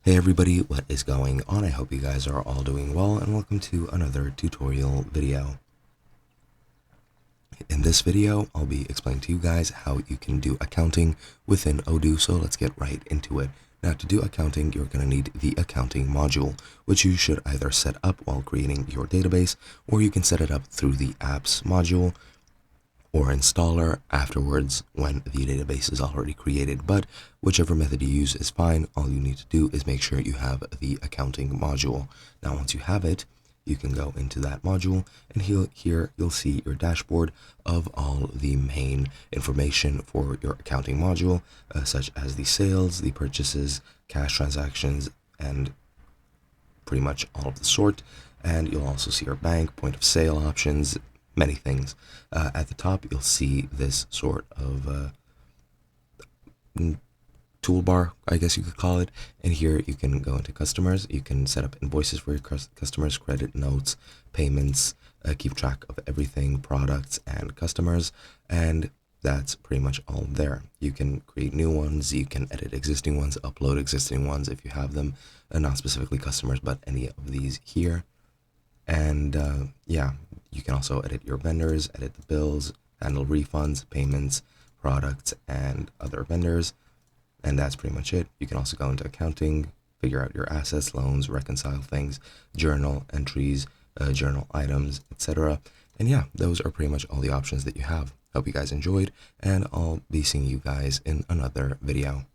Hey everybody, what is going on? I hope you guys are all doing well and welcome to another tutorial video. In this video, I'll be explaining to you guys how you can do accounting within Odoo, so let's get right into it. Now to do accounting, you're going to need the accounting module, which you should either set up while creating your database, or you can set it up through the apps module or installer afterwards when the database is already created. But whichever method you use is fine. All you need to do is make sure you have the accounting module. Now once you have it, you can go into that module, and here you'll see your dashboard of all the main information for your accounting module, such as the sales, the purchases, cash transactions, and pretty much all of the sort. And you'll also see your bank, point of sale options, many things. At the top, you'll see this sort of toolbar, I guess you could call it. And here you can go into customers. You can set up invoices for your customers, credit notes, payments, keep track of everything, products and customers. And that's pretty much all there. You can create new ones, you can edit existing ones, upload existing ones if you have them, not specifically customers, but any of these here. And yeah, you can also edit your vendors, edit the bills, handle refunds, payments, products, and other vendors. And that's pretty much it. You can also go into accounting, figure out your assets, loans, reconcile things, journal entries, journal items, etc. And yeah, those are pretty much all the options that you have. Hope you guys enjoyed, and I'll be seeing you guys in another video.